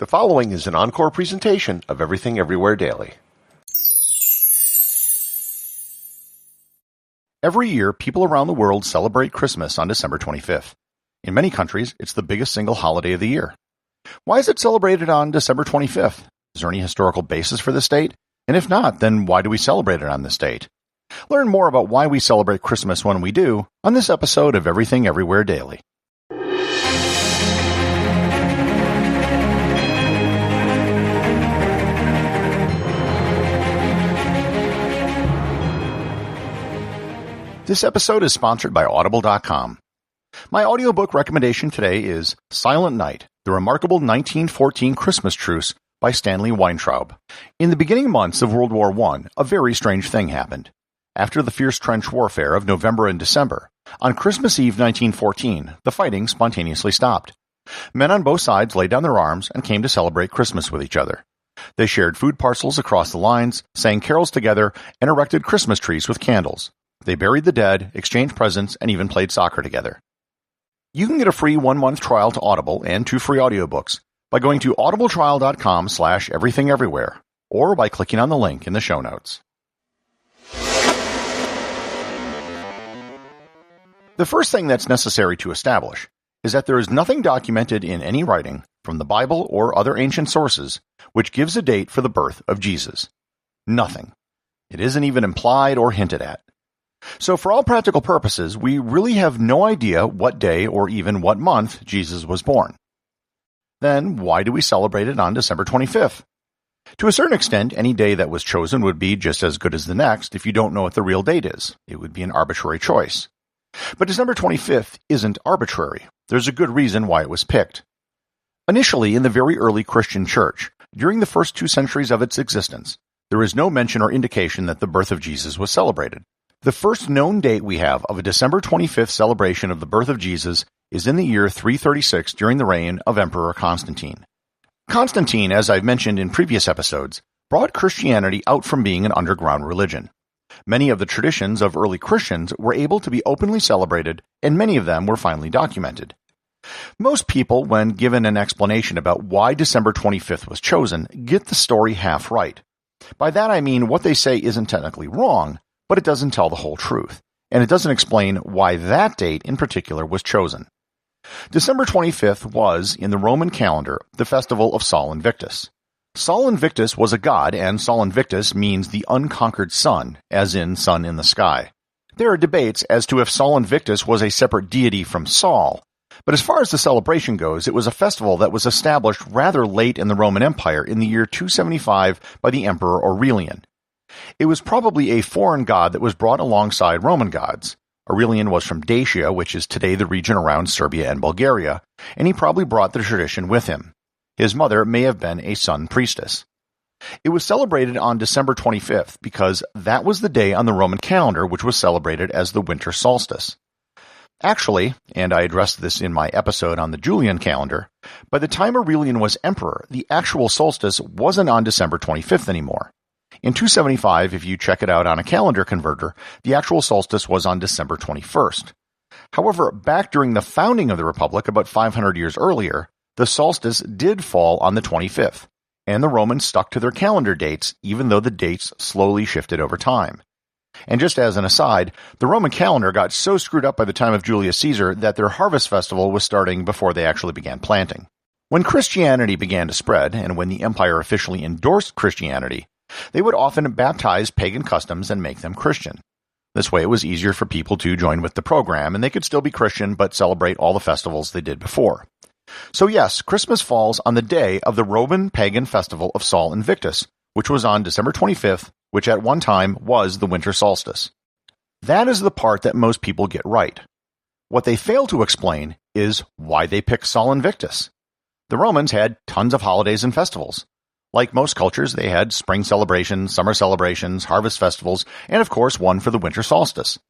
The following is an encore presentation of Everything Everywhere Daily. Every year, people around the world celebrate Christmas on December 25th. In many countries, it's the biggest single holiday of the year. Why is it celebrated on December 25th? Is there any historical basis for this date? And if not, then why do we celebrate it on this date? Learn more about why we celebrate Christmas when we do on this episode of Everything Everywhere Daily. This episode is sponsored by Audible.com. My audiobook recommendation today is Silent Night, the Remarkable 1914 Christmas Truce by Stanley Weintraub. In the beginning months of World War I, a very strange thing happened. After the fierce trench warfare of November and December, on Christmas Eve 1914, the fighting spontaneously stopped. Men on both sides laid down their arms and came to celebrate Christmas with each other. They shared food parcels across the lines, sang carols together, and erected Christmas trees with candles. They buried the dead, exchanged presents, and even played soccer together. You can get a free 1-month trial to Audible and 2 free audiobooks by going to audibletrial.com/everythingeverywhere or by clicking on the link in the show notes. The first thing that's necessary to establish is that there is nothing documented in any writing, from the Bible or other ancient sources, which gives a date for the birth of Jesus. Nothing. It isn't even implied or hinted at. So for all practical purposes, we really have no idea what day or even what month Jesus was born. Then, why do we celebrate it on December 25th? To a certain extent, any day that was chosen would be just as good as the next if you don't know what the real date is. It would be an arbitrary choice. But December 25th isn't arbitrary. There's a good reason why it was picked. Initially, in the very early Christian church, during the first 2 centuries of its existence, there is no mention or indication that the birth of Jesus was celebrated. The first known date we have of a December 25th celebration of the birth of Jesus is in the year 336 during the reign of Emperor Constantine. Constantine, as I've mentioned in previous episodes, brought Christianity out from being an underground religion. Many of the traditions of early Christians were able to be openly celebrated, and many of them were finally documented. Most people, when given an explanation about why December 25th was chosen, get the story half right. By that I mean what they say isn't technically wrong, but it doesn't tell the whole truth, and it doesn't explain why that date in particular was chosen. December 25th was, in the Roman calendar, the festival of Sol Invictus. Sol Invictus was a god, and Sol Invictus means the unconquered sun, as in sun in the sky. There are debates as to if Sol Invictus was a separate deity from Sol, but as far as the celebration goes, it was a festival that was established rather late in the Roman Empire in the year 275 by the Emperor Aurelian. It was probably a foreign god that was brought alongside Roman gods. Aurelian was from Dacia, which is today the region around Serbia and Bulgaria, and he probably brought the tradition with him. His mother may have been a sun priestess. It was celebrated on December 25th because that was the day on the Roman calendar which was celebrated as the winter solstice. Actually, and I addressed this in my episode on the Julian calendar, by the time Aurelian was emperor, the actual solstice wasn't on December 25th anymore. In 275, if you check it out on a calendar converter, the actual solstice was on December 21st. However, back during the founding of the Republic about 500 years earlier, the solstice did fall on the 25th, and the Romans stuck to their calendar dates even though the dates slowly shifted over time. And just as an aside, the Roman calendar got so screwed up by the time of Julius Caesar that their harvest festival was starting before they actually began planting. When Christianity began to spread, and when the empire officially endorsed Christianity, they would often baptize pagan customs and make them Christian. This way it was easier for people to join with the program, and they could still be Christian but celebrate all the festivals they did before. So yes, Christmas falls on the day of the Roman pagan festival of Sol Invictus, which was on December 25th, which at one time was the winter solstice. That is the part that most people get right. What they fail to explain is why they pick Sol Invictus. The Romans had tons of holidays and festivals. Like most cultures, they had spring celebrations, summer celebrations, harvest festivals, and of course one for the winter solstice.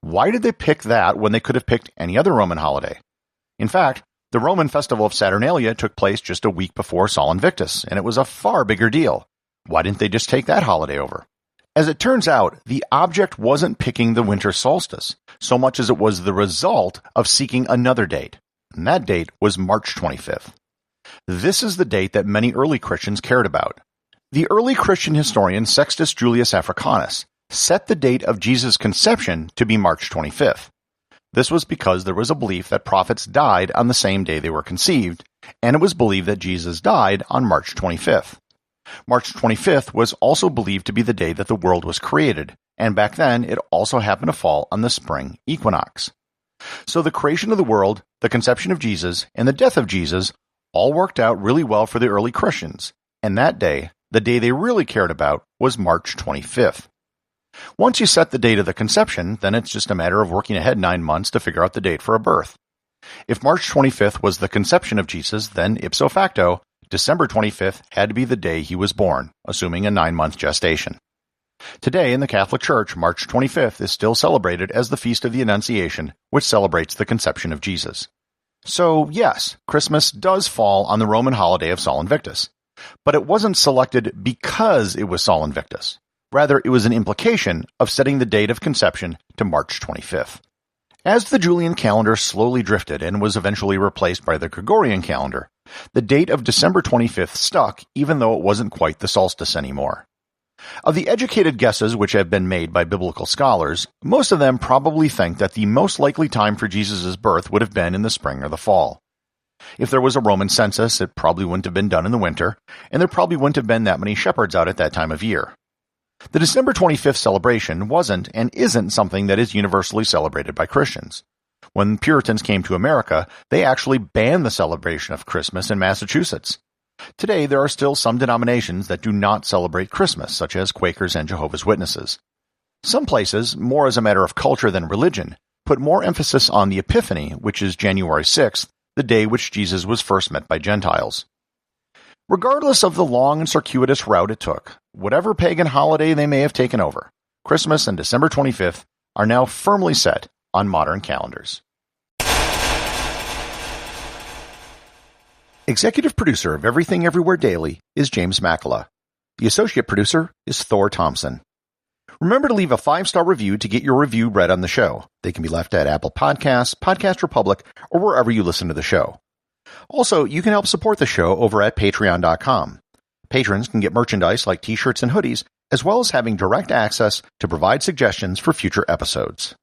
Why did they pick that when they could have picked any other Roman holiday? In fact, the Roman festival of Saturnalia took place just a week before Sol Invictus, and it was a far bigger deal. Why didn't they just take that holiday over? As it turns out, the object wasn't picking the winter solstice, so much as it was the result of seeking another date, and that date was March 25th. This is the date that many early Christians cared about. The early Christian historian Sextus Julius Africanus set the date of Jesus' conception to be March 25th. This was because there was a belief that prophets died on the same day they were conceived, and it was believed that Jesus died on March 25th. March 25th was also believed to be the day that the world was created, and back then it also happened to fall on the spring equinox. So the creation of the world, the conception of Jesus, and the death of Jesus all worked out really well for the early Christians, and that day, the day they really cared about, was March 25th. Once you set the date of the conception, then it's just a matter of working ahead 9 months to figure out the date for a birth. If March 25th was the conception of Jesus, then ipso facto, December 25th had to be the day he was born, assuming a 9-month gestation. Today in the Catholic Church, March 25th is still celebrated as the Feast of the Annunciation, which celebrates the conception of Jesus. So yes, Christmas does fall on the Roman holiday of Sol Invictus, but it wasn't selected because it was Sol Invictus. Rather, it was an implication of setting the date of conception to March 25th. As the Julian calendar slowly drifted and was eventually replaced by the Gregorian calendar, the date of December 25th stuck even though it wasn't quite the solstice anymore. Of the educated guesses which have been made by biblical scholars, most of them probably think that the most likely time for Jesus' birth would have been in the spring or the fall. If there was a Roman census, it probably wouldn't have been done in the winter, and there probably wouldn't have been that many shepherds out at that time of year. The December 25th celebration wasn't and isn't something that is universally celebrated by Christians. When Puritans came to America, they actually banned the celebration of Christmas in Massachusetts. Today, there are still some denominations that do not celebrate Christmas, such as Quakers and Jehovah's Witnesses. Some places, more as a matter of culture than religion, put more emphasis on the Epiphany, which is January 6th, the day which Jesus was first met by Gentiles. Regardless of the long and circuitous route it took, whatever pagan holiday they may have taken over, Christmas and December 25th are now firmly set on modern calendars. Executive producer of Everything Everywhere Daily is James Makkyla. The associate producer is Thor Thomsen. Remember to leave a 5-star review to get your review read on the show. They can be left at Apple Podcasts, Podcast Republic, or wherever you listen to the show. Also, you can help support the show over at Patreon.com. Patrons can get merchandise like t-shirts and hoodies, as well as having direct access to provide suggestions for future episodes.